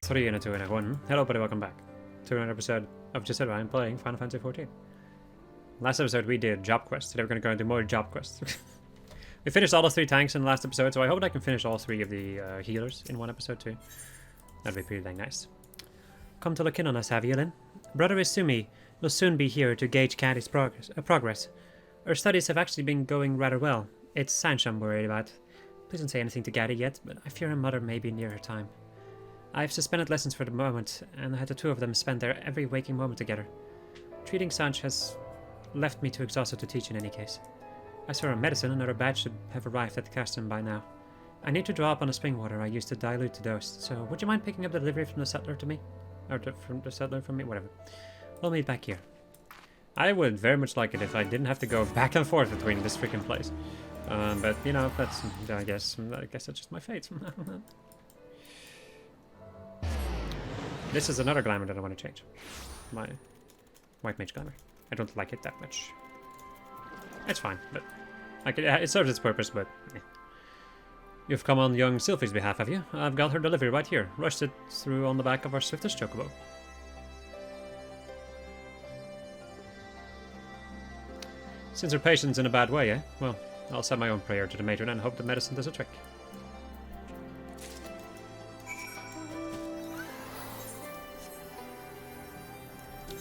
3 and a 2 and a 1. Hello, buddy, welcome back to another episode of Just Said I'm playing Final Fantasy XIV. Last episode we did job quests. Today we're going to go and do more job quests. We finished all the 3 tanks in the last episode, so I hope I can finish all 3 of the healers in one episode too. That'd be pretty dang nice. Come to look in on us, have you, Lyn? Brother Isumi will soon be here to gauge Caddy's progress. Our studies have actually been going rather well. It's Sanch I'm worried about. Please don't say anything to Gaddy yet, but I fear her mother may be near her time. I've suspended lessons for the moment, and had the 2 of them spend their every waking moment together. Treating Sanch has left me too exhausted to teach in any case. As for her medicine, another batch should have arrived at the castle by now. I need to draw up on the spring water I used to dilute the dose, so would you mind picking up the delivery from the settler to me? Or from the settler from me? Whatever. We'll meet back here. I would very much like it if I didn't have to go back and forth between this freaking place. But, you know, that's, I guess that's just my fate. This is another glamour that I want to change. My white mage glamour. I don't like it that much. It's fine, but like it serves its purpose, but eh. You've come on young Sylphie's behalf, have you? I've got her delivery right here. Rushed it through on the back of our swiftest chocobo. Since her patient's in a bad way, eh? Well, I'll send my own prayer to the matron and hope the medicine does a trick.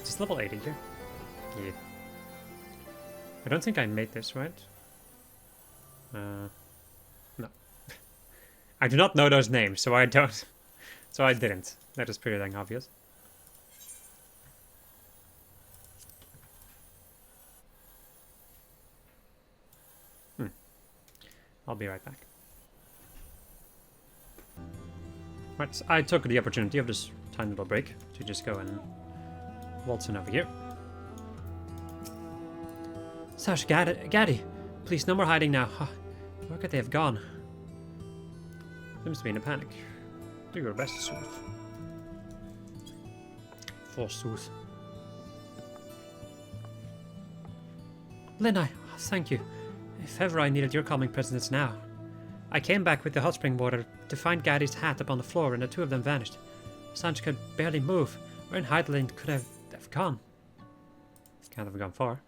It's level 80 here. Yeah. I don't think I made this, right? No. I do not know those names, so I don't. So I didn't. That is pretty dang obvious. I'll be right back. Right, I took the opportunity of this tiny little break to just go and waltz in over here. Sash, Gaddy, please, no more hiding now. Where could they have gone? Seems to be in a panic. Do your best, Sooth. Forsooth. Lyn, thank you. If ever I needed your calming presence, now. I came back with the hot spring water to find Gaddy's hat upon the floor, and the 2 of them vanished. Sanch could barely move. Where in Heidelin could have gone? Can't have gone far.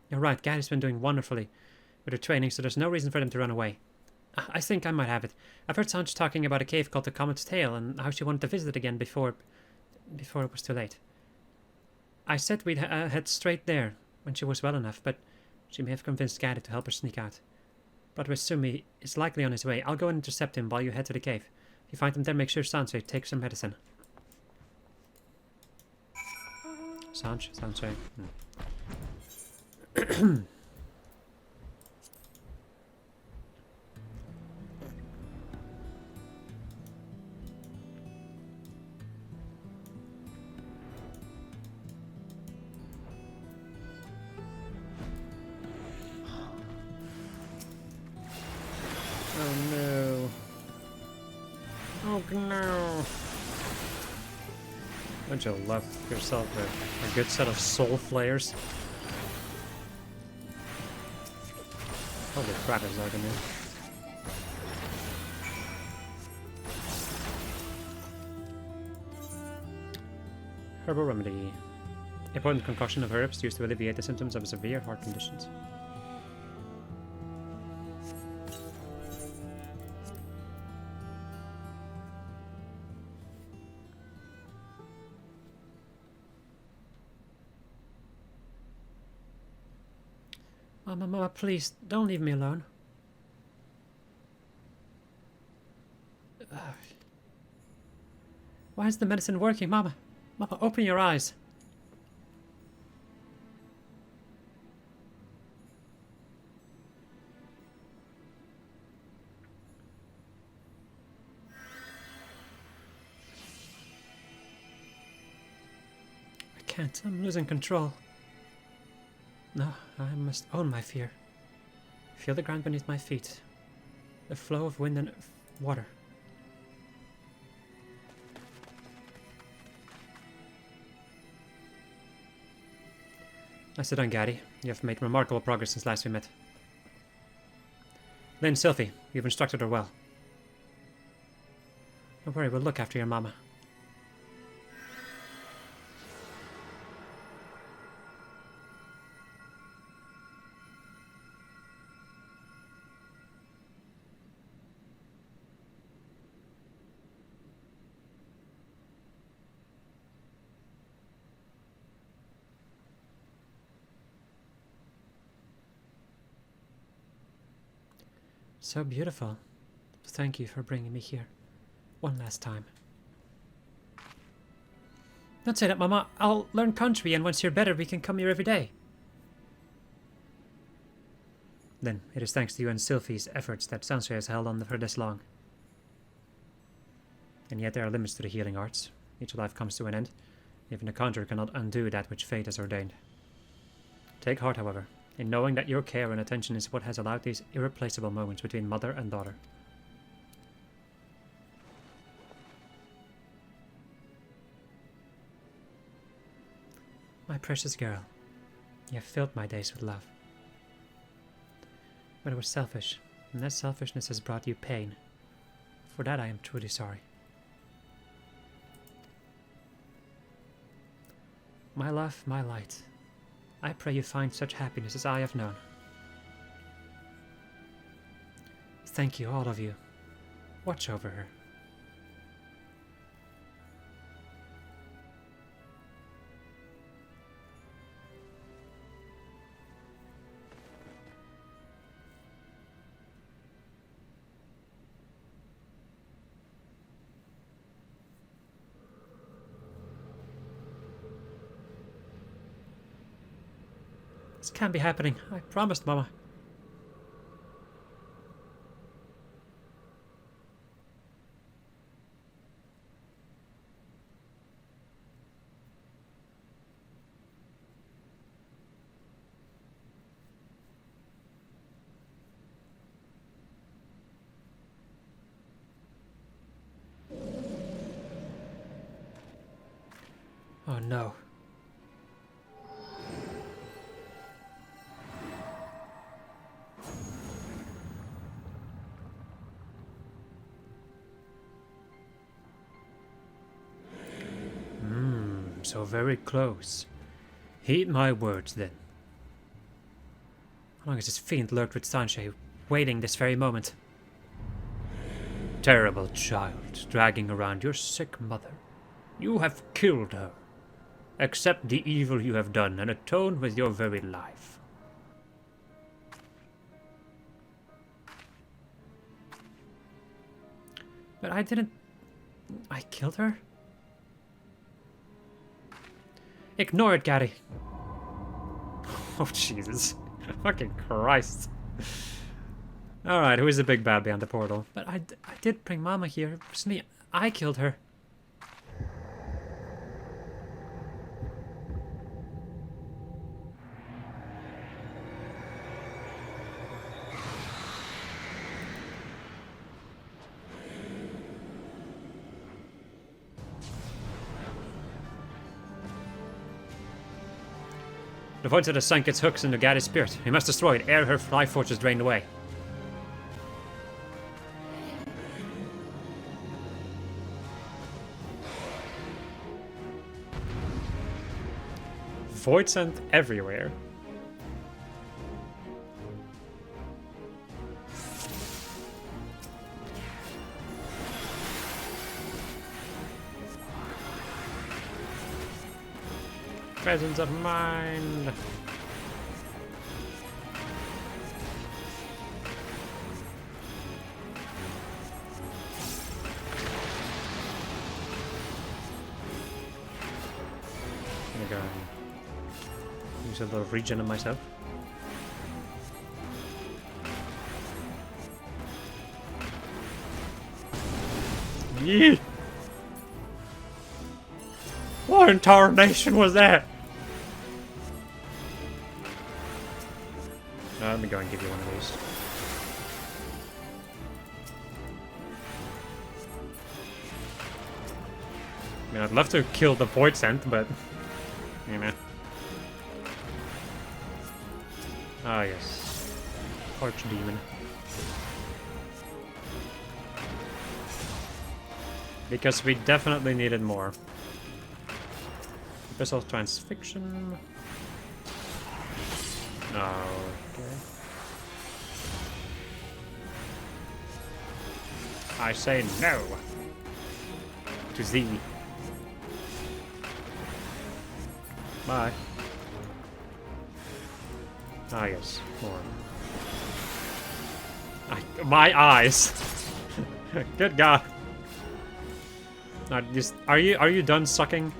You're right, Gaddy's been doing wonderfully with her training, so there's no reason for them to run away. I think I might have it. I've heard Sanch talking about a cave called the Comet's Tail, and how she wanted to visit it again before it was too late. I said we'd head straight there when she was well enough, but she may have convinced Gaddy to help her sneak out. Brother Isumi is likely on his way. I'll go and intercept him while you head to the cave. If you find him there, make sure Sanche takes some medicine. Sanche? Oh no. Oh no. Don't you love yourself a good set of soul flayers? Holy crap, is that in there? Herbal remedy. A potent concoction of herbs used to alleviate the symptoms of severe heart conditions. Mama, please, don't leave me alone. Why is the medicine working, Mama? Mama, open your eyes. I can't. I'm losing control. No, I must own my fear. Feel the ground beneath my feet. The flow of wind and water. Nicely done, Gaddy. You have made remarkable progress since last we met. Lyn, Sylphie, you've instructed her well. Don't worry, we'll look after your mama. So beautiful. Thank you for bringing me here. One last time. Don't say that, Mama. I'll learn country, and once you're better, we can come here every day. Then, it is thanks to you and Sylphie's efforts that Sanshire has held on for this long. And yet there are limits to the healing arts. Each life comes to an end. Even a conjurer cannot undo that which fate has ordained. Take heart, however, in knowing that your care and attention is what has allowed these irreplaceable moments between mother and daughter. My precious girl, you have filled my days with love. But it was selfish, and that selfishness has brought you pain. For that I am truly sorry. My love, my light, I pray you find such happiness as I have known. Thank you, all of you. Watch over her. This can't be happening. I promised, Mama. Oh no. So very close. Heed my words, then. How long has this fiend lurked with Sanshire, waiting this very moment? Terrible child, dragging around your sick mother. You have killed her. Accept the evil you have done and atone with your very life. But I didn't... I killed her? Ignore it, Gary. Oh, Jesus. Fucking Christ. Alright, who is the big bad behind the portal? But I did bring Mama here. It was me. I killed her. The void that has sunk its hooks into Gary's spirit. We must destroy it ere her life force is drained away. Void sent everywhere. Presence of mind. I'm gonna go use a little regen on myself. Yeah. What in tarnation was that? Let me go and give you one of these. I mean, I'd love to kill the void scent, but you know. Ah, yes. Archdemon. Because we definitely needed more. Abyssal Transfixion. Okay. I say no to thee. Bye. Ah, yes, more. My eyes. Good God. Are you done sucking?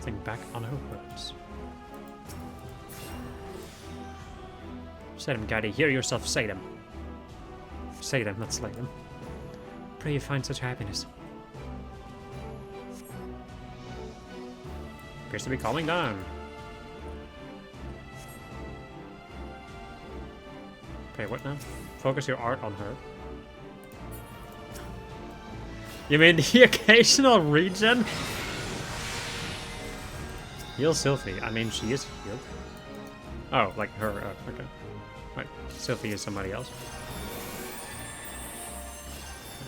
Think back on her words. Say them, Gaddy. Hear yourself say them. Say them, not slay them. Pray you find such happiness. Appears to be calming down. Okay, what now? Focus your art on her. You mean the occasional regen? Heal Sylphie. I mean, she is healed. Oh, like her. Okay. Right. Sylphie is somebody else.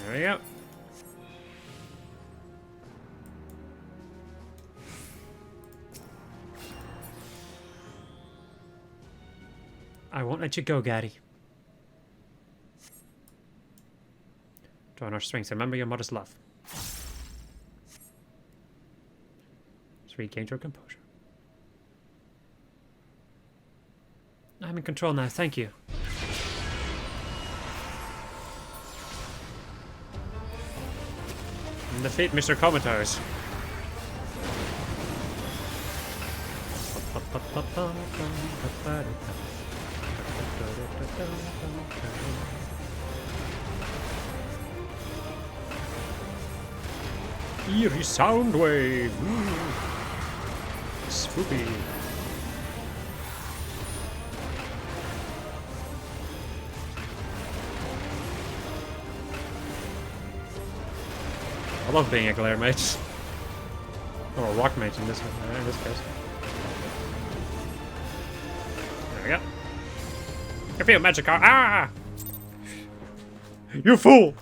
There we go. I won't let you go, Gaddy. Join our strength. Remember your mother's love. Just regain your composure. I'm in control now, thank you. And defeat Mr. Comatose. Eerie sound wave. Spooky. I love being a glare mage. Or a rock mage in this case. There we go. I feel magic. Ah! You fool!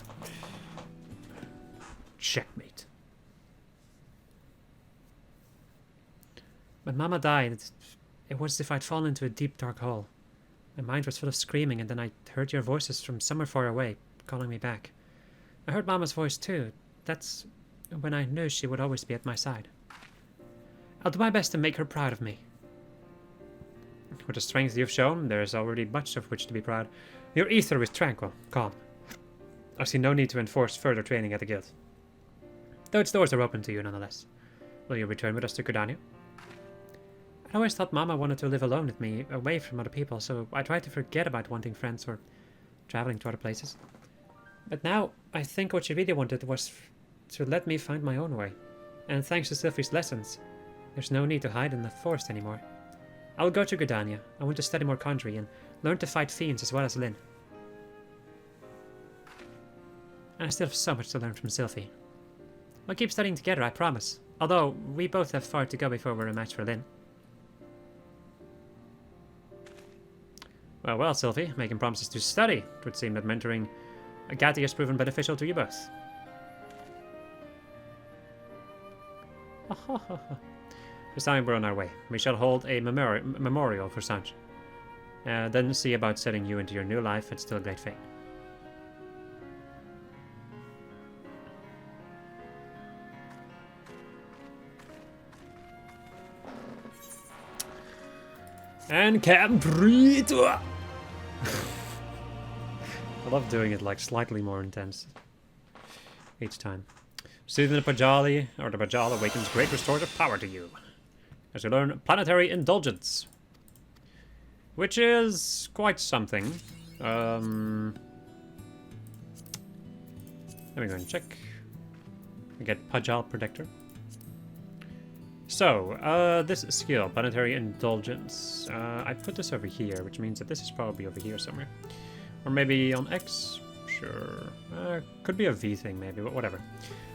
Checkmate. When Mama died, it was as if I'd fallen into a deep, dark hole. My mind was full of screaming, and then I heard your voices from somewhere far away, calling me back. I heard Mama's voice too. That's when I knew she would always be at my side. I'll do my best to make her proud of me. With the strength you've shown, there is already much of which to be proud. Your ether is tranquil, calm. I see no need to enforce further training at the guild. Though its doors are open to you nonetheless. Will you return with us to Gridania? I always thought Mama wanted to live alone with me, away from other people, so I tried to forget about wanting friends or traveling to other places. But now, I think what she really wanted was to let me find my own way. And thanks to Sylphie's lessons, there's no need to hide in the forest anymore. I will go to Gridania. I want to study more conjuring and learn to fight fiends as well as Lyn. And I still have so much to learn from Sylphie. We'll keep studying together, I promise. Although, we both have far to go before we're a match for Lyn. Well, Sylphie, making promises to study. It would seem that mentoring Agati has proven beneficial to you both. This time we're on our way. We shall hold a memorial for Sanj. Then see about setting you into your new life at Still Great Fate. And Camprito! I love doing it like slightly more intense each time. Soothing the Pajali, or the Pajal awakens great restorative power to you. As you learn Planetary Indulgence. Which is quite something. Let me go and check. We get Pajal Protector. So, this skill, Planetary Indulgence. I put this over here, which means that this is probably over here somewhere. Or maybe on X? Sure. Could be a V thing maybe, but whatever.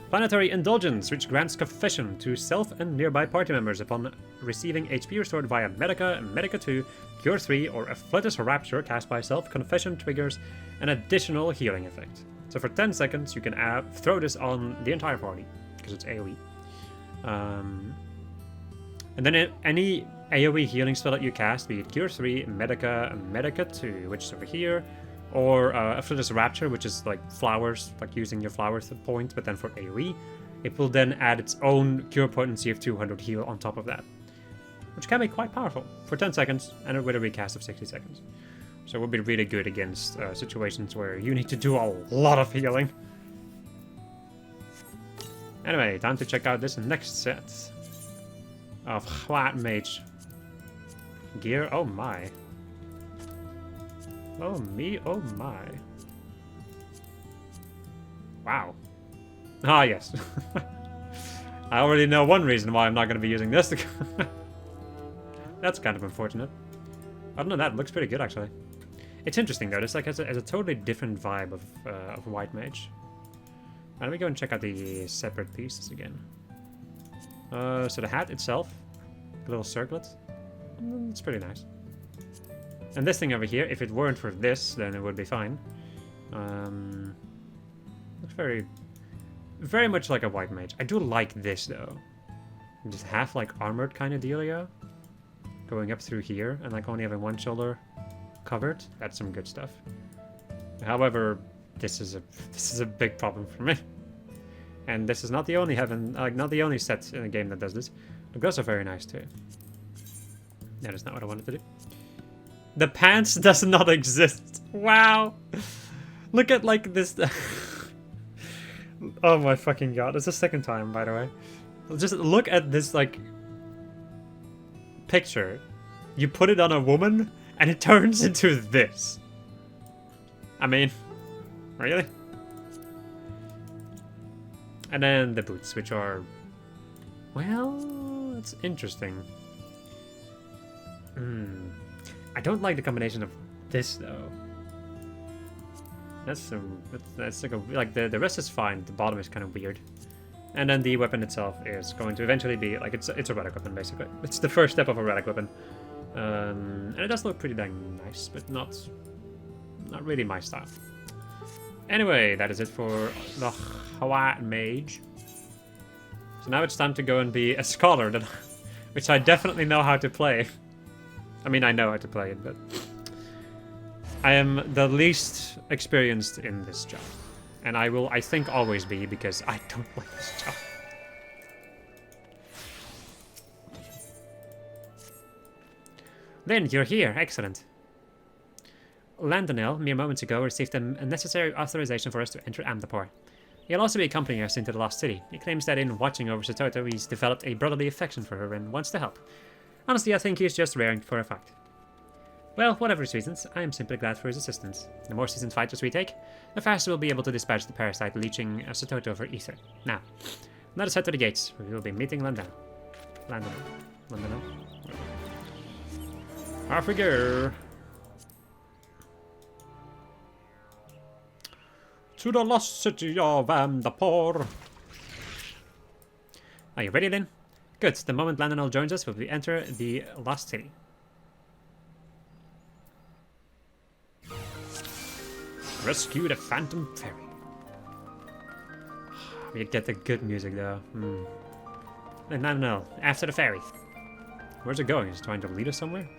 Planetary Indulgence, which grants Confession to self and nearby party members upon receiving HP restored via Medica, Medica 2, Cure 3, or Afflictus Rapture cast by self. Confession triggers an additional healing effect. So for 10 seconds, you can throw this on the entire party, because it's AoE. And then any AoE healing spell that you cast, be it Cure 3, Medica, Medica 2, which is over here, Or after this Rapture, which is like flowers, like using your flowers to point, but then for AoE, it will then add its own cure potency of 200 heal on top of that, which can be quite powerful for 10 seconds and with a recast of 60 seconds. So it would be really good against situations where you need to do a lot of healing. Anyway, time to check out this next set of White Mage gear. Oh my. Oh me, oh my. Wow. Ah, yes. I already know one reason why I'm not going to be using this. That's kind of unfortunate. Other than that, it looks pretty good, actually. It's interesting, though. This like has a totally different vibe of White Mage. Let me go and check out the separate pieces again. So the hat itself, a little circlet, it's pretty nice. And this thing over here, if it weren't for this, then it would be fine. Looks very much like a White Mage. I do like this, though. Just half like armored kind of dealio. Going up through here, and like only having one shoulder covered. That's some good stuff. However, this is a big problem for me. And this is not the only not the only set in a game that does this. The gloves are very nice too. That is not what I wanted to do. The pants does not exist. Wow. Look at like this. Oh my fucking god. It's the second time, by the way. Just look at this like picture. You put it on a woman and it turns into this. I mean, really? And then the boots, which are, well, it's interesting. I don't like the combination of this though. That's like the rest is fine. The bottom is kind of weird, and then the weapon itself is going to eventually be like it's a relic weapon basically. It's the first step of a relic weapon, and it does look pretty dang nice, but not really my style. Anyway, that is it for the White Mage. So now it's time to go and be a scholar, which I definitely know how to play. I mean, I know how to play it, but I am the least experienced in this job. And I will, I think, always be, because I don't like this job. Lynn, you're here. Excellent. Landonel, mere moments ago, received a necessary authorization for us to enter Amdapor. He'll also be accompanying us into the Lost City. He claims that in watching over Sototo, he's developed a brotherly affection for her and wants to help. Honestly, I think he's just raring for a fight. Well, whatever his reasons, I am simply glad for his assistance. The more seasoned fighters we take, the faster we'll be able to dispatch the parasite leeching Sototo for ether. Now, let us head to the gates, where we will be meeting Landonel. Landonel. Off we go! To the lost city of Amdapor. Are you ready, Lynn? Good. The moment Landonel joins us, we enter the Lost City. Rescue the Phantom Ferry. We get the good music, though. Landonel, after the ferry. Where's it going? Is it trying to lead us somewhere?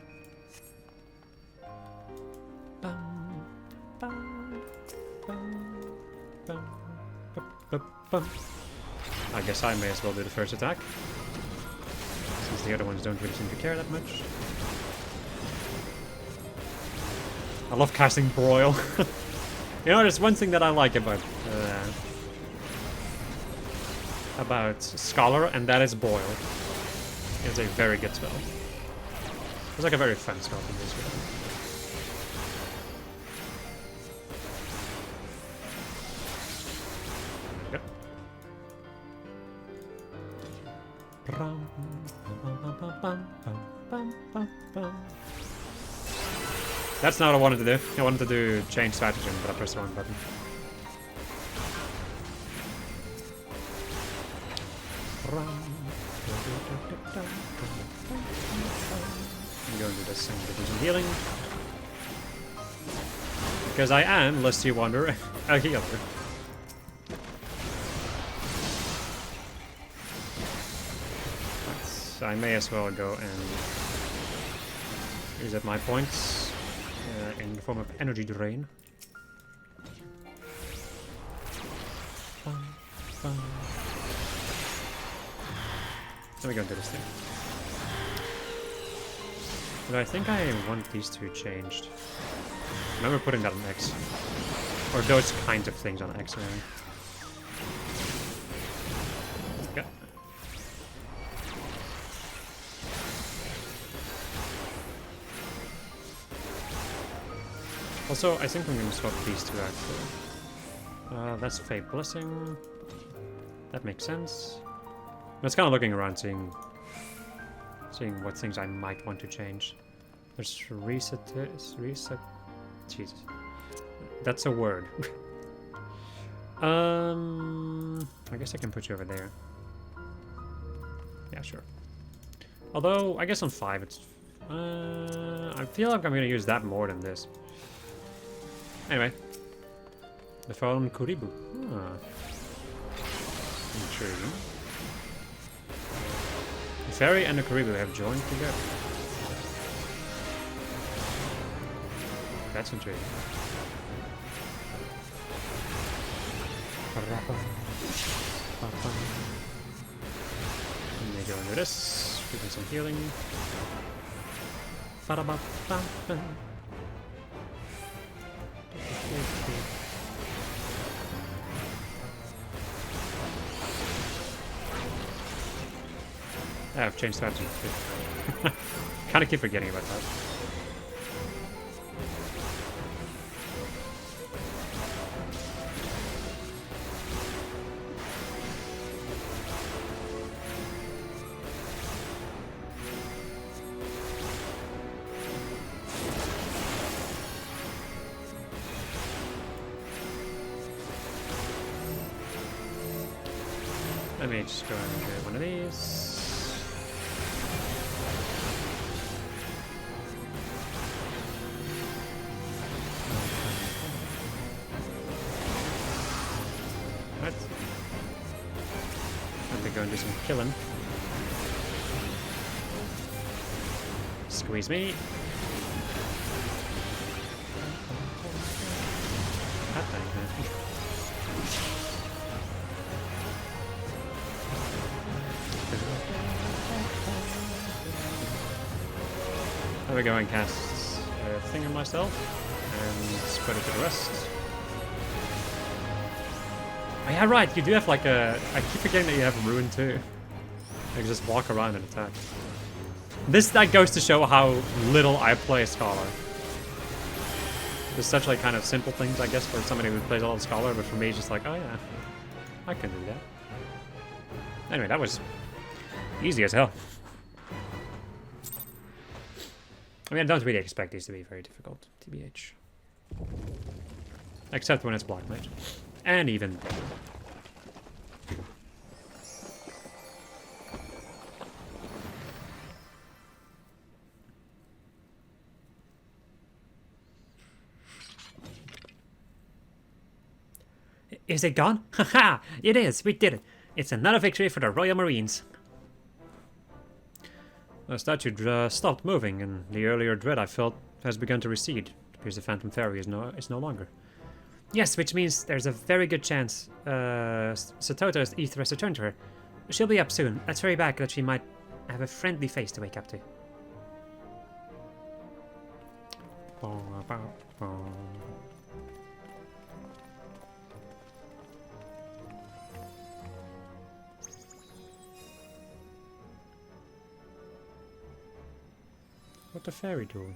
I guess I may as well do the first attack, since the other ones don't really seem to care that much. I love casting Broil. You know, there's one thing that I like about Scholar, and that is Boil. It's a very good spell. It's like a very fun spell from this game. That's not what I wanted to do. I wanted to do change stratagem, but I pressed the wrong button. I'm going to do this and do some healing. Because I am, lest you wonder, a healer. So I may as well go and use up my points in the form of energy drain. Let me go and do this thing. But I think I want these two changed. I remember putting that on X. Or those kinds of things on X, anyway. Yeah. Also, I think I'm going to swap these two, actually. That's Fate Blessing. That makes sense. I was kind of looking around, seeing what things I might want to change. There's reset. Jesus, that's a word. I guess I can put you over there. Yeah, sure. Although I guess on 5, it's. I feel like I'm gonna use that more than this. Anyway, the phone Kuribu. Intriguing. The fairy and the Karibu have joined together. That's intriguing. And they go into this, give me some healing. I've changed strategy. Kind of keep forgetting about that. Let me just go and do one of these. What? Have to go and do some killing. Squeeze me. There we go, and cast a thing on myself and put it to the rest. Oh yeah, right, you do have like a... I keep forgetting that you have Ruin too. You can just walk around and attack. That goes to show how little I play Scholar. There's such like kind of simple things, I guess, for somebody who plays a lot of Scholar, but for me it's just like, oh yeah, I can do that. Anyway, that was easy as hell. I mean, I don't really expect these to be very difficult, TBH. Except when it's Black Mage. And even then. Is it gone? Haha! It is! We did it! It's another victory for the Royal Marines. The statue stopped moving, and the earlier dread I felt has begun to recede. It appears the Phantom Fairy is no longer. Yes, which means there's a very good chance Satoto's ether has returned to her. She'll be up soon. Let's hurry back that she might have a friendly face to wake up to. What the fairy doing?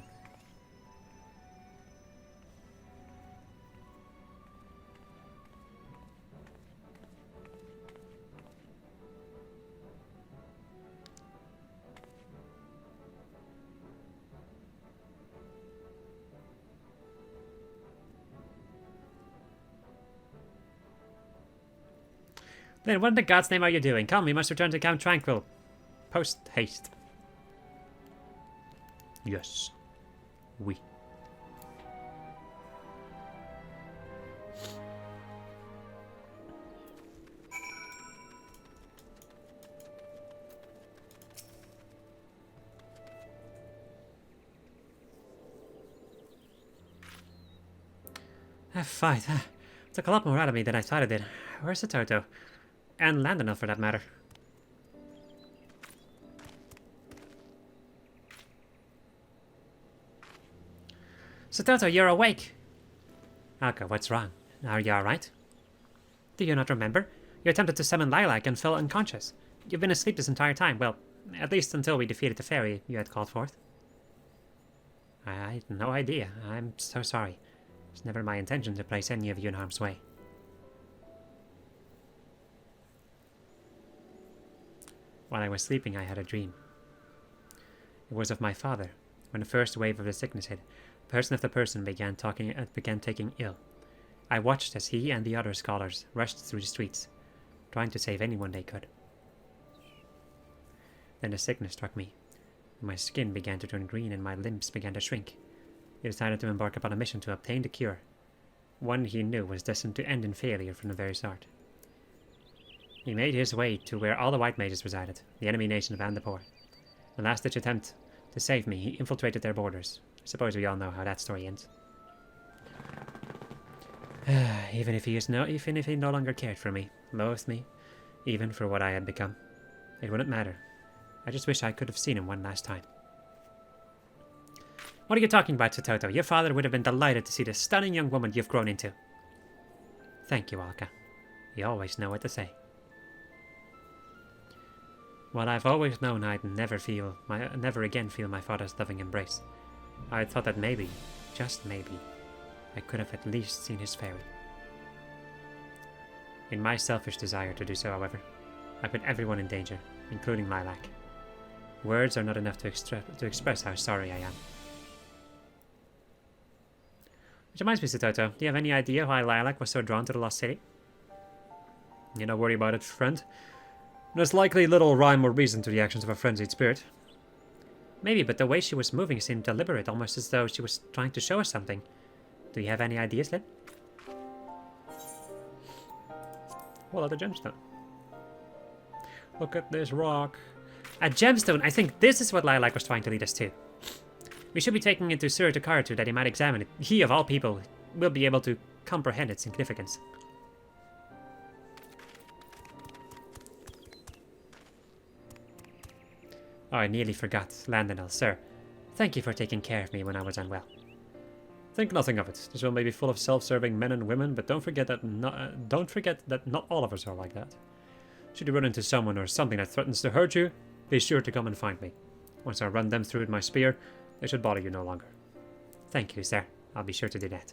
Then what in the God's name are you doing? Come, we must return to Camp Tranquil. Post haste. Yes. We. That fight took a lot more out of me than I thought it did. Where's the Toto? And Landonel, for that matter. Sototo, you're awake! Alka, what's wrong? Are you alright? Do you not remember? You attempted to summon Lilac and fell unconscious. You've been asleep this entire time. Well, at least until we defeated the fairy you had called forth. I had no idea. I'm so sorry. It's never my intention to place any of you in harm's way. While I was sleeping, I had a dream. It was of my father. When the first wave of the sickness hit, person after person began taking ill. I watched as he and the other scholars rushed through the streets, trying to save anyone they could. Then the sickness struck me. My skin began to turn green and my limbs began to shrink. He decided to embark upon a mission to obtain the cure. One he knew was destined to end in failure from the very start. He made his way to where all the white mages resided, the enemy nation of Andapur. The last-ditch attempt to save me, he infiltrated their borders. I suppose we all know how that story ends. Even if he no longer cared for me, loathed me, even for what I had become, it wouldn't matter. I just wish I could have seen him one last time. What are you talking about, Sototo? Your father would have been delighted to see the stunning young woman you've grown into. Thank you, Alka. You always know what to say. While I've always known I'd never again feel my father's loving embrace, I thought that maybe, just maybe, I could have at least seen his fairy. In my selfish desire to do so, however, I put everyone in danger, including Lilac. Words are not enough to express how sorry I am. Which reminds me, Sototo, do you have any idea why Lilac was so drawn to the Lost City? You don't worry about it, friend. There's likely little rhyme or reason to the actions of a frenzied spirit. Maybe, but the way she was moving seemed deliberate, almost as though she was trying to show us something. Do you have any ideas, Lynn? Well, at the gemstone. Look at this rock. A gemstone! I think this is what Lilac was trying to lead us to. We should be taking it to Sir Takaratu that he might examine it. He, of all people, will be able to comprehend its significance. Oh, I nearly forgot. Landonel, sir. Thank you for taking care of me when I was unwell. Think nothing of it. This world may be full of self-serving men and women, but don't forget that not all of us are like that. Should you run into someone or something that threatens to hurt you, be sure to come and find me. Once I run them through with my spear, they should bother you no longer. Thank you, sir. I'll be sure to do that.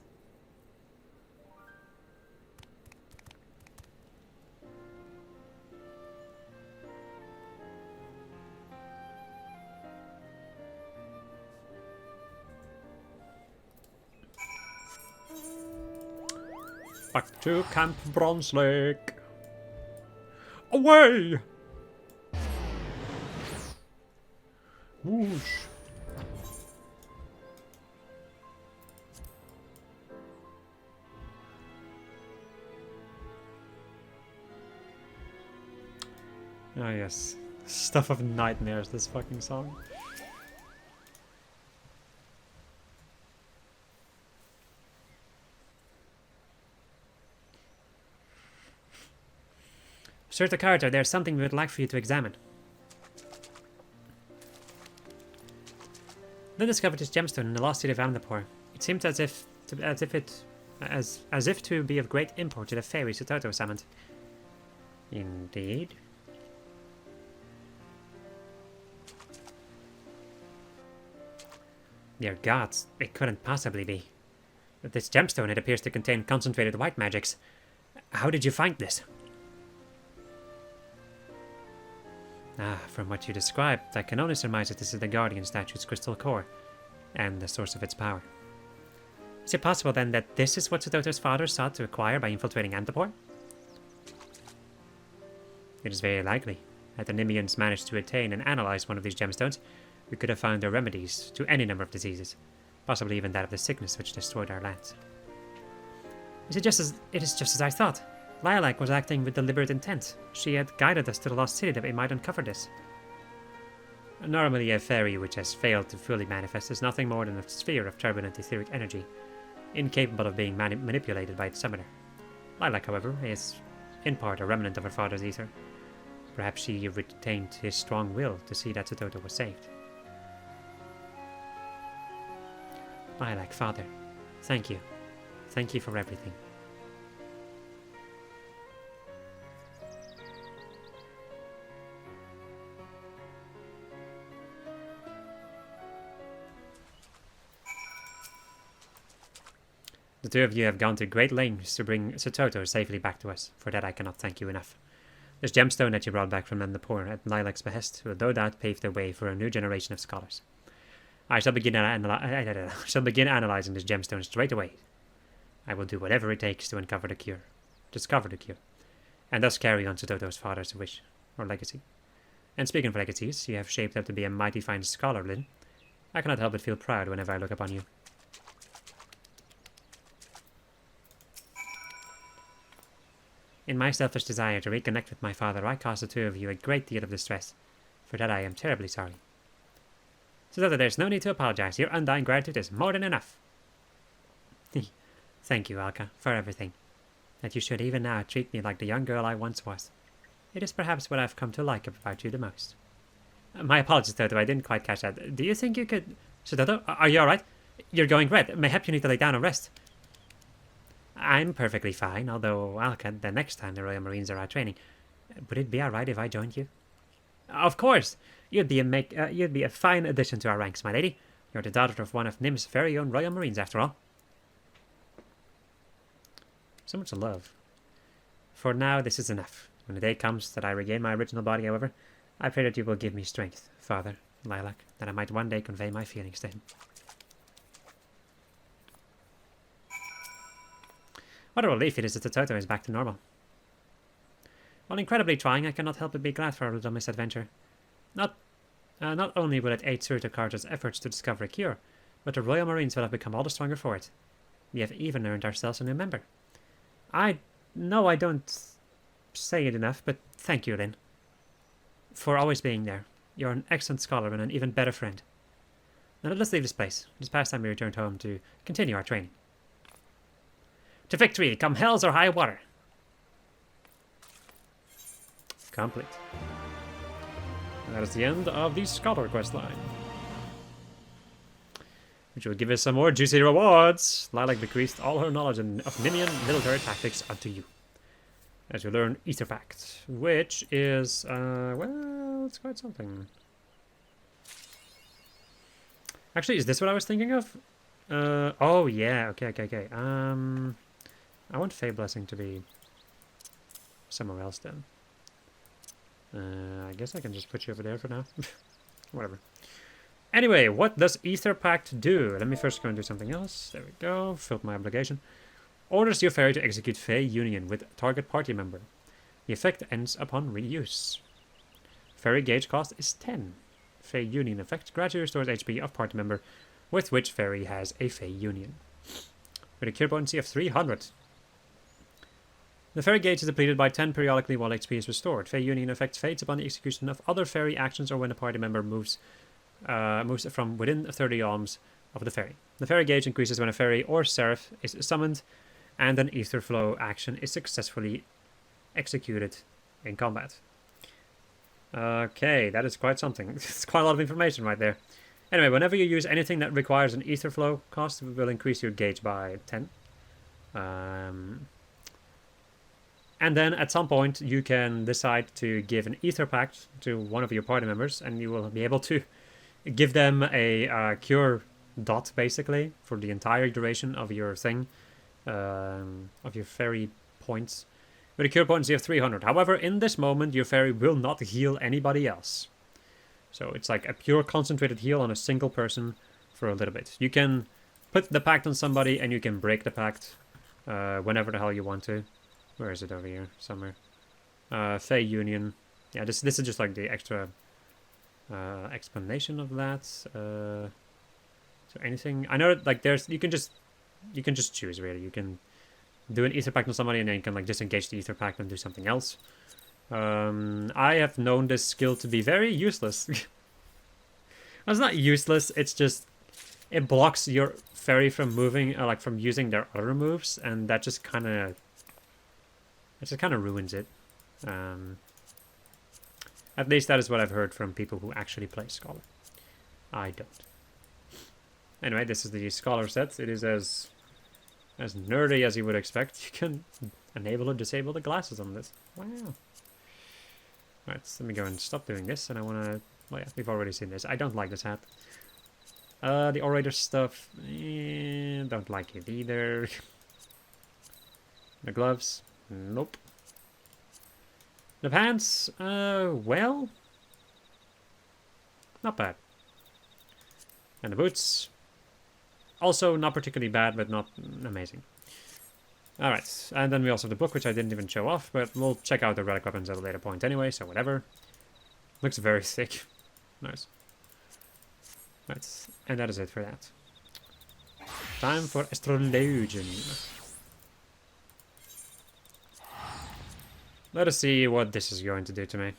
Back to Camp Bronze Lake. Away! Whoosh. Ah yes. Stuff of nightmares, this fucking song. Sir Takaratu, there's something we would like for you to examine. Then discovered this gemstone in the lost city of Amnapur. It seemed as if to be of great import to the fairy Sototo summoned. Indeed. Dear gods, it couldn't possibly be. This gemstone, it appears to contain concentrated white magics. How did you find this? From what you described, I can only surmise that this is the Guardian statue's crystal core, and the source of its power. Is it possible then that this is what Sototo's father sought to acquire by infiltrating Antapor? It is very likely. Had the Nimians managed to attain and analyze one of these gemstones, we could have found their remedies to any number of diseases, possibly even that of the sickness which destroyed our lands. It is just as I thought. Lilac was acting with deliberate intent. She had guided us to the lost city that we might uncover this. Normally a fairy which has failed to fully manifest is nothing more than a sphere of turbulent etheric energy, incapable of being manipulated by its summoner. Lilac, however, is in part a remnant of her father's ether. Perhaps she retained his strong will to see that Sototo was saved. Lilac, Father, thank you. Thank you for everything. The two of you have gone to great lengths to bring Sototo safely back to us. For that I cannot thank you enough. This gemstone that you brought back from Nandapur at Lilac's behest will no doubt pave the way for a new generation of scholars. I shall begin analyzing this gemstone straight away. I will do whatever it takes to discover the cure, and thus carry on Sototo's father's wish, or legacy. And speaking of legacies, you have shaped up to be a mighty fine scholar, Lyn. I cannot help but feel proud whenever I look upon you. In my selfish desire to reconnect with my father, I caused the two of you a great deal of distress. For that I am terribly sorry. So that there's no need to apologize. Your undying gratitude is more than enough. Thank you, Alka, for everything. That you should even now treat me like the young girl I once was. It is perhaps what I've come to like about you the most. My apologies, Toto, I didn't quite catch that. Do you think you could... So, Toto, are you alright? You're going red. Mayhap you need to lay down and rest. I'm perfectly fine, although, Alka, the next time the Royal Marines are out training, would it be alright if I joined you? Of course! You'd be a fine addition to our ranks, my lady. You're the daughter of one of Nim's very own Royal Marines, after all. So much love. For now, this is enough. When the day comes that I regain my original body, however, I pray that you will give me strength, Father, Lilac, that I might one day convey my feelings to him. What a relief it is that the Toto is back to normal. While incredibly trying, I cannot help but be glad for our little misadventure. Not only will it aid Sir Carter's efforts to discover a cure, but the Royal Marines will have become all the stronger for it. We have even earned ourselves a new member. I know I don't say it enough, but thank you, Lyn, for always being there. You're an excellent scholar and an even better friend. Now let us leave this place. It is past time we returned home to continue our training. To victory, come hells or high water. Complete. And that is the end of the Scholar quest line, which will give us some more juicy rewards. Lilac bequeathed all her knowledge of Nimian military tactics unto you, as you learn ffXIV, which is, well, it's quite something. Actually, is this what I was thinking of? Oh yeah, okay. I want Fey Blessing to be somewhere else then. I guess I can just put you over there for now. Whatever. Anyway, what does Ether Pact do? Let me first go and do something else. There we go. Filled my obligation. Orders your fairy to execute Fey Union with target party member. The effect ends upon reuse. Fairy gauge cost is 10. Fey Union effect gradually restores HP of party member with which fairy has a Fey Union. With a cure potency of 300. The fairy gauge is depleted by 10 periodically while HP is restored. Fey Union effect fades upon the execution of other fairy actions or when a party member moves from within 30 alms of the fairy. The fairy gauge increases when a fairy or seraph is summoned and an ether flow action is successfully executed in combat. Okay, that is quite something. It's quite a lot of information right there. Anyway, whenever you use anything that requires an ether flow cost, it will increase your gauge by 10. And then at some point you can decide to give an ether pact to one of your party members, and you will be able to give them a cure dot basically for the entire duration of your thing, of your fairy points, with a cure potency of 300. However, in this moment your fairy will not heal anybody else. So it's like a pure concentrated heal on a single person for a little bit. You can put the pact on somebody and you can break the pact whenever the hell you want to. Where is it over here? Somewhere. Fey Union. Yeah, this is just like the extra explanation of that. So anything I know, like you can just choose really. You can do an ether pact on somebody and then you can like disengage the ether pact and do something else. I have known this skill to be very useless. It's not useless. It's just it blocks your fairy from moving, like from using their other moves, and that just kind of. It just kind of ruins it. At least that is what I've heard from people who actually play Scholar. I don't. Anyway, this is the Scholar set. It is as nerdy as you would expect. You can enable or disable the glasses on this. Wow. Right, so let me go and stop doing this, and I want to... Well, yeah, we've already seen this. I don't like this hat. The orator stuff... don't like it either. The gloves? Nope. The pants? Well... Not bad. And the boots? Also not particularly bad, but not amazing. Alright, and then we also have the book, which I didn't even show off, but we'll check out the relic weapons at a later point anyway, so whatever. Looks very thick. Nice. Right, and that is it for that. Time for Astrologian. Let us see what this is going to do to me.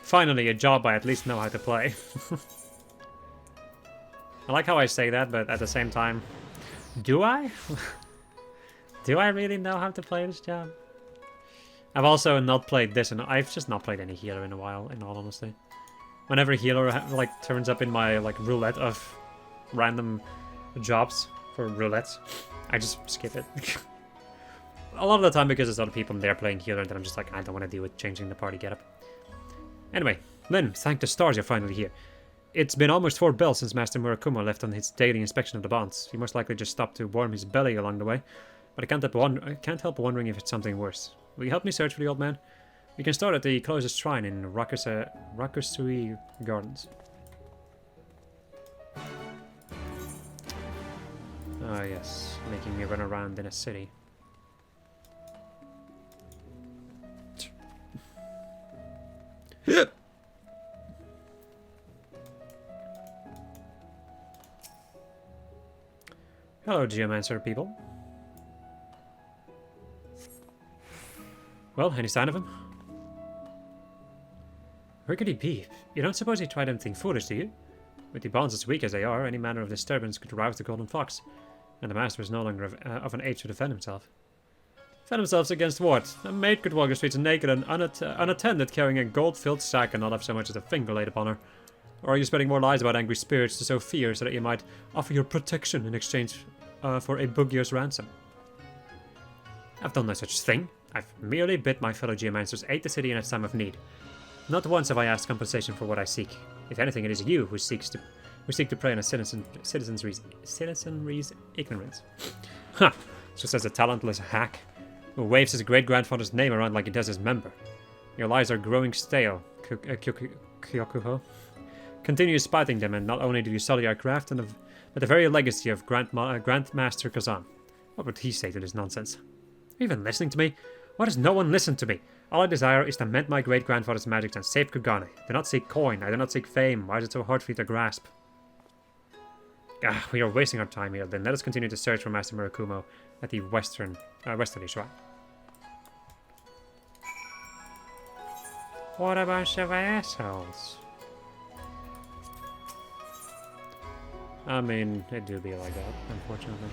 Finally, a job I at least know how to play. I like how I say that, but at the same time, do I? Do I really know how to play this job? I've also not played this, and I've just not played any healer in a while, in all honesty. Whenever healer like turns up in my like roulette of random jobs for roulette, I just skip it. A lot of the time because there's other people there playing healer, and then I'm just like, I don't want to deal with changing the party getup. Anyway, Lynn, thank the stars you're finally here. It's been almost 4 bells since Master Murakumo left on his daily inspection of the bonds. He most likely just stopped to warm his belly along the way, but I can't help wondering if it's something worse. Will you help me search for the old man? We can start at the closest shrine in Rakusui Gardens. Ah yes, making me run around in a city. Hello, Geomancer people. Well, any sign of him? Where could he be? You don't suppose he tried anything foolish, do you? With the bonds as weak as they are, any manner of disturbance could rouse the Golden Fox, and the Master is no longer of an age to defend himself. Defend himself against what? A maid could walk the streets naked and unattended, carrying a gold-filled sack and not have so much as a finger laid upon her. Or are you spreading more lies about angry spirits to sow fear so that you might offer your protection in exchange for a bugier's ransom? I've done no such thing. I've merely bid my fellow geomancers aid the city in its time of need. Not once have I asked compensation for what I seek. If anything, it is you who seek to prey on a citizenry's ignorance. Ha! Just as a talentless hack who waves his great-grandfather's name around like he does his member. Your lies are growing stale, Kyokuho. Continue spouting them, and not only do you sully our craft, but the very legacy of Grandmaster Kazan. What would he say to this nonsense? Are you even listening to me? Why does no one listen to me? All I desire is to mend my great-grandfather's magic and save Kugane. I do not seek coin, I do not seek fame. Why is it so hard for you to grasp? We are wasting our time here, then let us continue to search for Master Murakumo at the westerly shrine. What a bunch of assholes. I mean, it do be like that, unfortunately.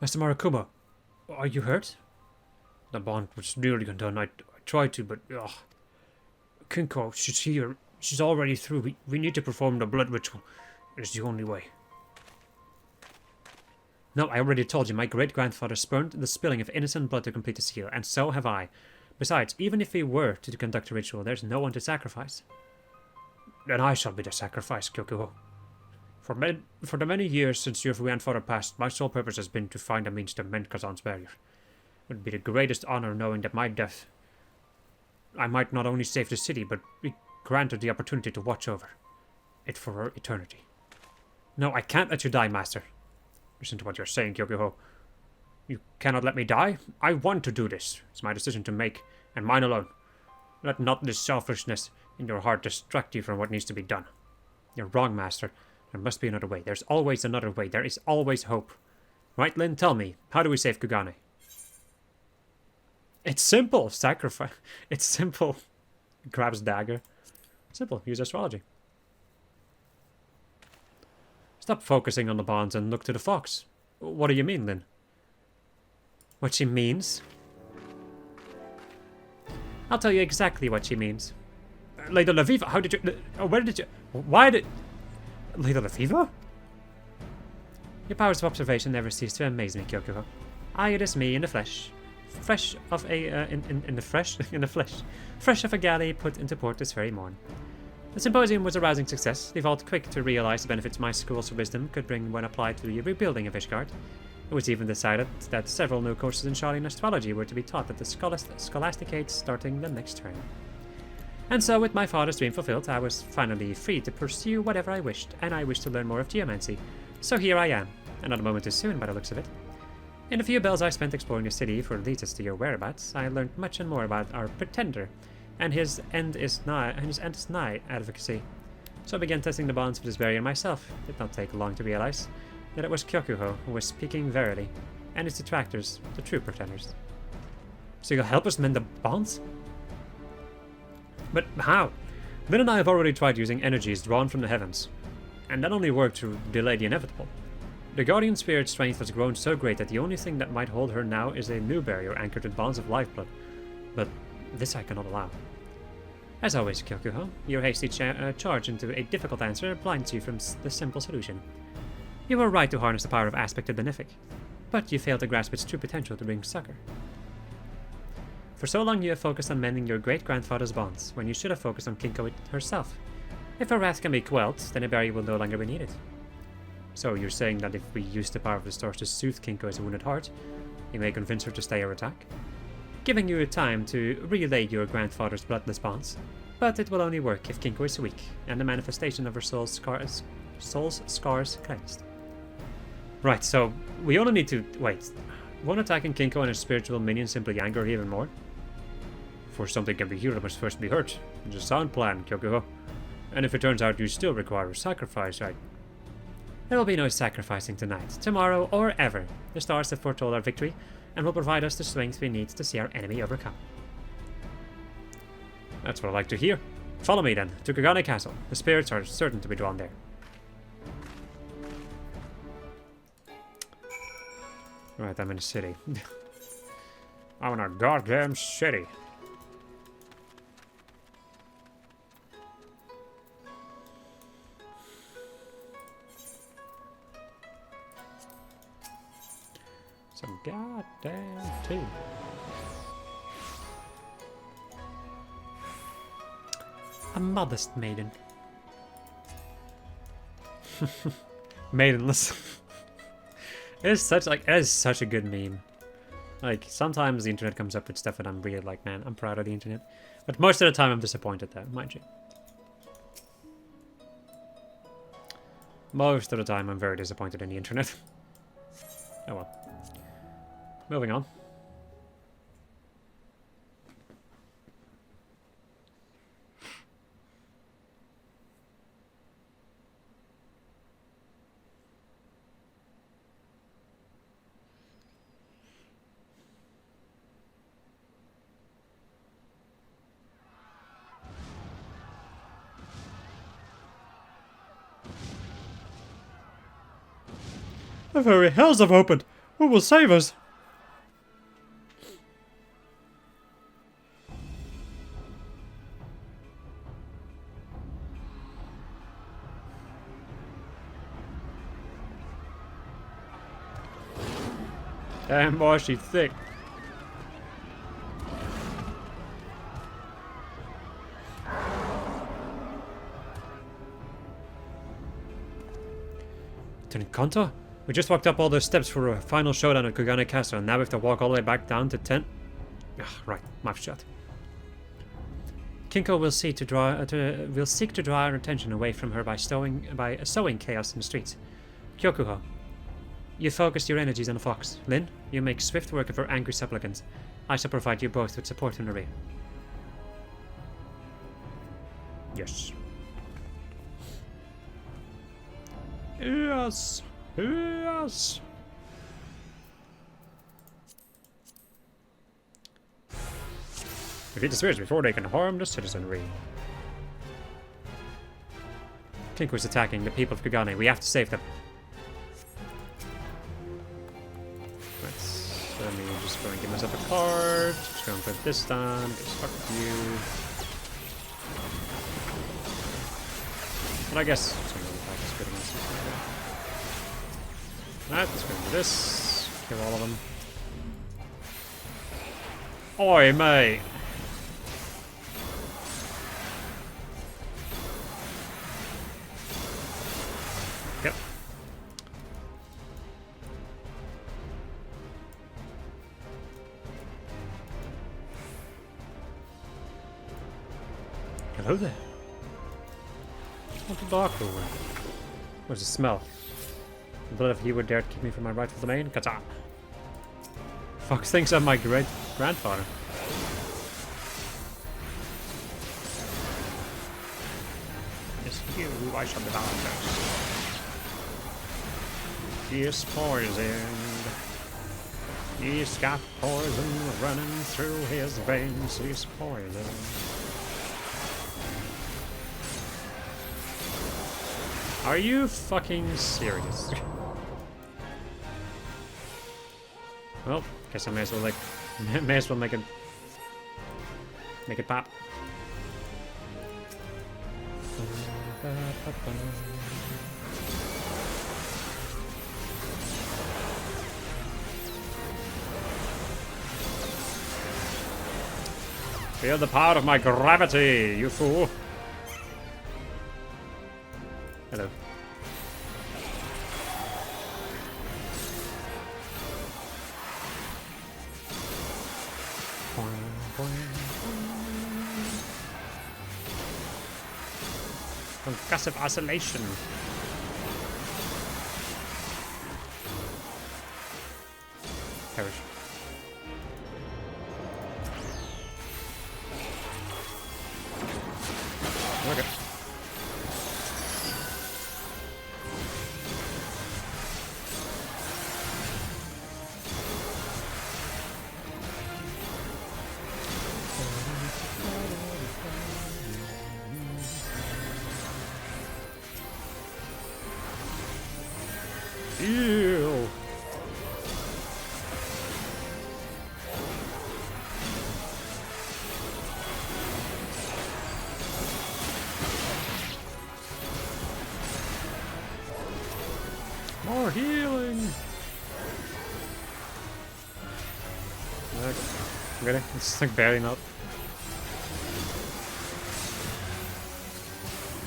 Master Murakumo, are you hurt? The bond was nearly undone. I tried to, but Kinko, she's here. She's already through. We need to perform the blood ritual. It is the only way. No, I already told you. My great-grandfather spurned the spilling of innocent blood to complete the seal, and so have I. Besides, even if we were to conduct a ritual, there's no one to sacrifice. Then I shall be the sacrifice, Kyokuho. For the many years since your grandfather passed, my sole purpose has been to find a means to mend Kazan's barrier. It would be the greatest honor knowing that my death, I might not only save the city, but be granted the opportunity to watch over it for eternity. No, I can't let you die, Master. Listen to what you're saying, Kyokuho. You cannot let me die? I want to do this. It's my decision to make, and mine alone. Let not this selfishness in your heart distract you from what needs to be done. You're wrong, Master. There must be another way. There's always another way. There is always hope. Right, Lynn? Tell me. How do we save Kugane? It's simple. Sacrifice. It's simple. Grabs dagger. Simple. Use astrology. Stop focusing on the bonds and look to the fox. What do you mean, Lynn? What she means? I'll tell you exactly what she means. Lady Laviva, how did you... where did you... Why did... Lady Laviva? Your powers of observation never cease to amaze me, Kyokuho. Aye, it is me in the flesh. Fresh of a... in the flesh? In the flesh. Fresh of a galley put into port this very morn. The symposium was a rousing success. The Vault quick to realize the benefits my schools of wisdom could bring when applied to the rebuilding of Ishgard. It was even decided that several new courses in Charlian astrology were to be taught at the Scholasticate starting the next term. And so, with my father's dream fulfilled, I was finally free to pursue whatever I wished, and I wished to learn more of geomancy. So here I am, and not a moment too soon by the looks of it. In the few bells I spent exploring the city for leads us to your whereabouts, I learned much and more about our pretender, and his end is nigh advocacy. So I began testing the bonds of this barrier myself. It did not take long to realize that it was Kyokuho who was speaking verily, and his detractors, the true pretenders. So you'll help us mend the bonds? But how? Lynn and I have already tried using energies drawn from the heavens, and that only worked to delay the inevitable. The Guardian Spirit's strength has grown so great that the only thing that might hold her now is a new barrier anchored in bonds of lifeblood. But this I cannot allow. As always, Kyokuho, your hasty charge into a difficult answer blinds you from the simple solution. You were right to harness the power of Aspect to Benefic, but you failed to grasp its true potential to bring succor. For so long you have focused on mending your great-grandfather's bonds, when you should have focused on Kinko herself. If her wrath can be quelled, then a barrier will no longer be needed. So you're saying that if we use the power of the stars to soothe Kinko's wounded heart, you may convince her to stay or attack? Giving you time to relay your grandfather's bloodless bonds, but it will only work if Kinko is weak, and the manifestation of her soul's scars cleansed. Right, so we only need to... wait. Won't attacking Kinko and his spiritual minions simply anger her even more? For something can be healed, it must first be hurt. It's a sound plan, Kyokuho. And if it turns out you still require a sacrifice, There will be no sacrificing tonight, tomorrow, or ever. The stars have foretold our victory, and will provide us the strength we need to see our enemy overcome. That's what I like to hear. Follow me then, to Kugane Castle. The spirits are certain to be drawn there. Right, I'm in a city. I'm in a goddamn city. Some goddamn tea. A modest maiden. Maidenless. It is such a good meme. Like, sometimes the internet comes up with stuff and I'm really like, man, I'm proud of the internet. But most of the time I'm disappointed though, mind you. Most of the time I'm very disappointed in the internet. Oh well. Moving on. The very hells have opened! Who will save us? Damn boy, she's thick. Lieutenant Kanto? We just walked up all those steps for a final showdown at Kugane Castle, and now we have to walk all the way back down to 10. Right, mouth shut. Kinko will seek to draw our attention away from her by sowing chaos in the streets. Kyokuho, you focus your energies on the fox. Lin, you make swift work of her angry supplicants. I shall provide you both with support in the rear. Yes. Yes! Yes! Defeat the spirits before they can harm the citizenry. Tinku is attacking the people of Kagane. We have to save them. Let me just go and give myself a card. Just go and put this down. Just fuck you. But I guess it's going to attack this good against this. Alright, let's go into this. Kill all of them. Oi, mate! Yep. Hello there. What the dark door? What's the smell? The blood of you would dare to keep me from my rightful domain? Kata! Fox thinks I'm my great grandfather. It's you I shall devour first. He is poisoned. He's got poison running through his veins. He's poisoned. Are you fucking serious? Well, guess I may as well make it pop. Feel the power of my gravity, you fool. Hello. Concussive isolation. Perish. Okay. Ew. More healing. Okay. Really? It's like barely not.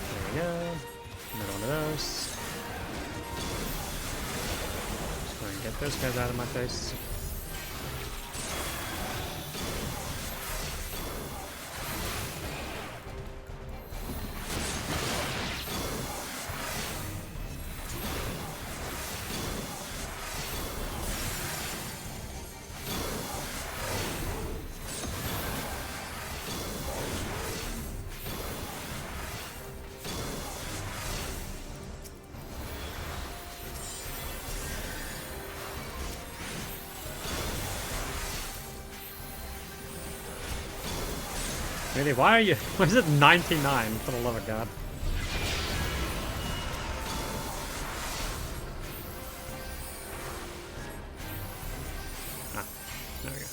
There we go. Another one of those. Get those guys out of my face. Really? Why are you? Why is it 99? For the love of God. Ah, there we go.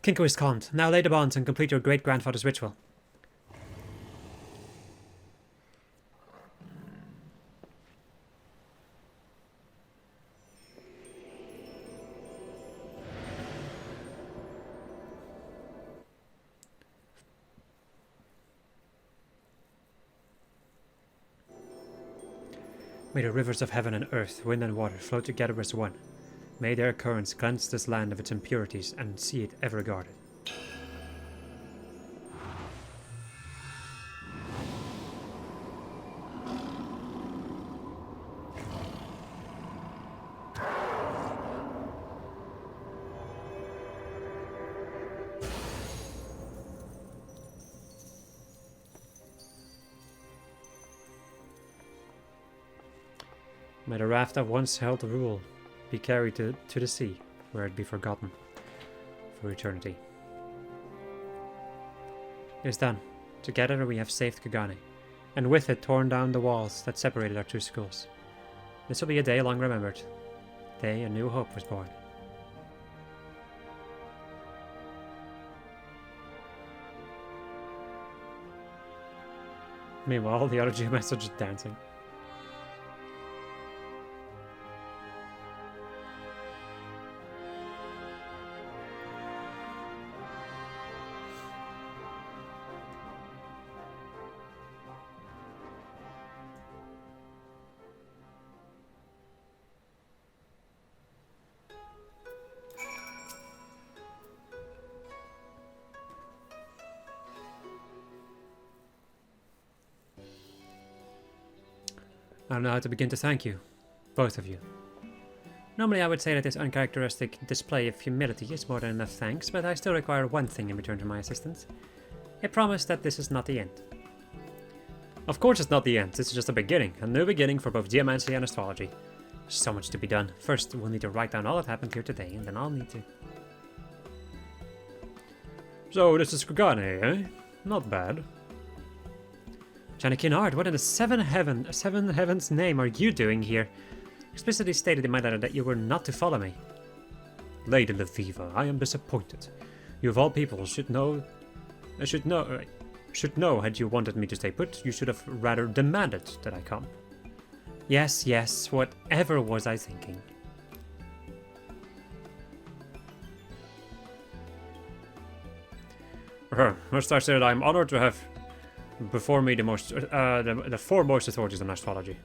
Kinko is calmed. Now lay the bonds and complete your great-grandfather's ritual. May the rivers of heaven and earth, wind and water flow together as one. May their currents cleanse this land of its impurities and see it ever guarded. May the raft that once held the rule be carried to the sea, where it be forgotten for eternity. It is done. Together we have saved Kugane, and with it torn down the walls that separated our two schools. This will be a day long remembered. A day a new hope was born. Meanwhile, the other geomasts are just dancing. I don't know how to begin to thank you, both of you. Normally I would say that this uncharacteristic display of humility is more than enough thanks, but I still require one thing in return for my assistance. A promise that this is not the end. Of course it's not the end, this is just a beginning. A new beginning for both geomancy and astrology. There's so much to be done. First, we'll need to write down all that happened here today, and then I'll need to... So, this is Kugane, eh? Not bad. Janikin Ard, what in the seven heavens name are you doing here? Explicitly stated in my letter that you were not to follow me. Lady Leviva, I am disappointed. You of all people should know had you wanted me to stay put, you should have rather demanded that I come. Yes, yes, whatever was I thinking? Must I say that I am honored to have before me the foremost authorities on astrology.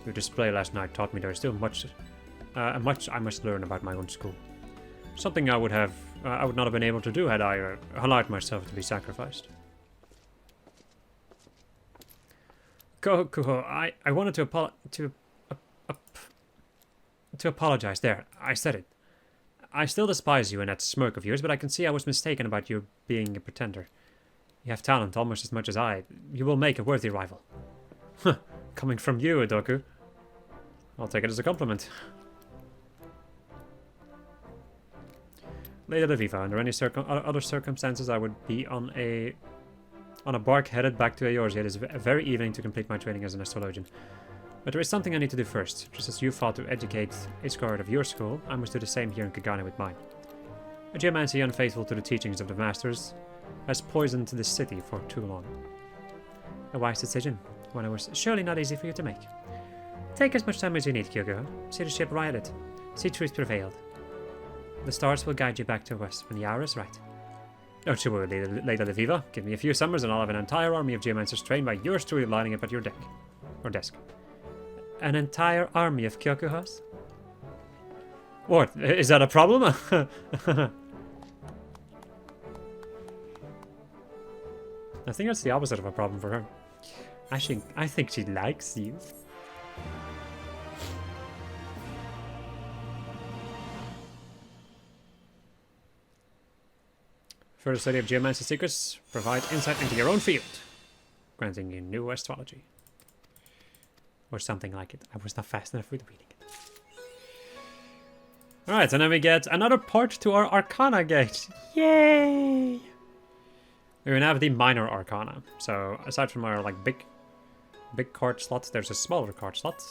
Your display last night taught me there is still much I must learn about my own school. Something I would not have been able to do had I allowed myself to be sacrificed. Kuho, I wanted to apologize. There, I said it. I still despise you in that smirk of yours, but I can see I was mistaken about you being a pretender. You have talent almost as much as I. You will make a worthy rival. Coming from you, Udoku. I'll take it as a compliment. Lady Leviva, under any other circumstances I would be on a bark headed back to Eorzea this very evening to complete my training as an astrologian. But there is something I need to do first. Just as you fought to educate a scout of your school, I must do the same here in Kugane with mine. A geomancy unfaithful to the teachings of the masters has poisoned the city for too long. A wise decision, one that was surely not easy for you to make. Take as much time as you need, Kyogo. See the ship righted. See truth prevailed. The stars will guide you back to us when the hour is right. Don't you worry, Lady Leviva. Give me a few summers and I'll have an entire army of geomancers trained by yours truly lining up at your desk. An entire army of Kyokuhas? What? Is that a problem? I think that's the opposite of a problem for her. I think she likes you. Further study of geomancy secrets provide insight into your own field, granting you new astrology. Or something like it. I was not fast enough with reading it. Alright, and then we get another part to our Arcana gate. Yay! We will have the minor Arcana. So aside from our big card slots, there's a smaller card slot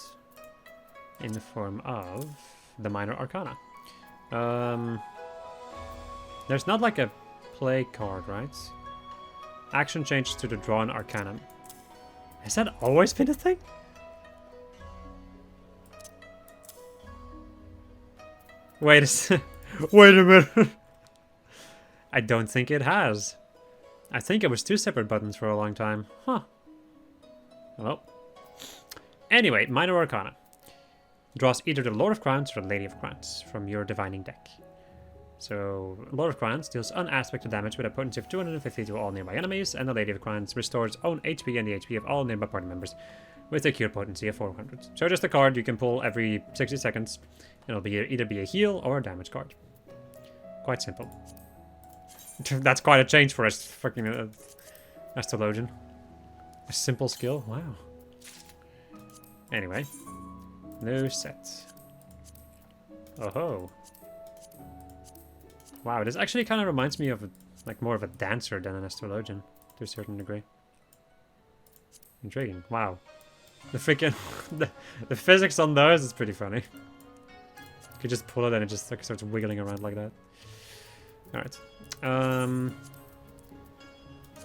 in the form of the minor Arcana. There's not like a play card, right? Action changes to the drawn Arcana. Has that always been a thing? Wait a minute. I don't think it has. I think it was two separate buttons for a long time. Huh. Well. Anyway, Minor Arcana. Draws either the Lord of Crowns or the Lady of Crowns from your divining deck. So, Lord of Crowns deals unaspected damage with a potency of 250 to all nearby enemies, and the Lady of Crowns restores own HP and the HP of all nearby party members with a cure potency of 400. So just a card you can pull every 60 seconds. It'll either be a heal or a damage card. Quite simple. That's quite a change for us, fucking astrologian. A simple skill? Wow. Anyway. New set. Oh ho. Wow, this actually kind of reminds me of like more of a dancer than an astrologian to a certain degree. Intriguing. Wow. The freaking the physics on those is pretty funny. You could just pull it and it just like starts wiggling around like that. Alright.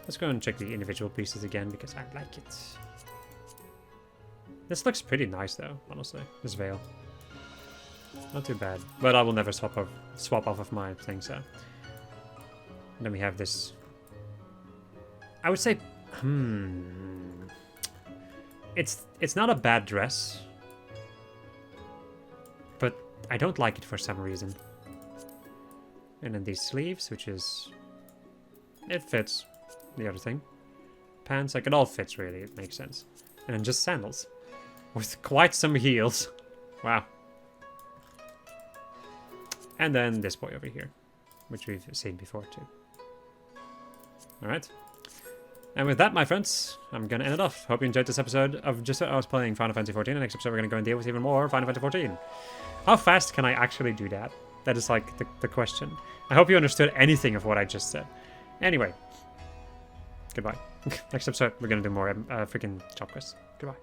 Let's go and check the individual pieces again because I like it. This looks pretty nice though, honestly. This veil. Not too bad. But I will never swap off of my thing, so. And then we have this. I would say it's not a bad dress. But I don't like it for some reason. And then these sleeves, which is it fits the other thing. Pants, like it all fits really, it makes sense. And then just sandals. With quite some heels. Wow. And then this boy over here, which we've seen before too. Alright. And with that, my friends, I'm gonna end it off. Hope you enjoyed this episode of just I was playing Final Fantasy XIV. The next episode we're gonna go and deal with even more Final Fantasy XIV. How fast can I actually do that? That is like the question. I hope you understood anything of what I just said. Anyway. Goodbye. Next episode, we're gonna do more freaking job quests. Goodbye.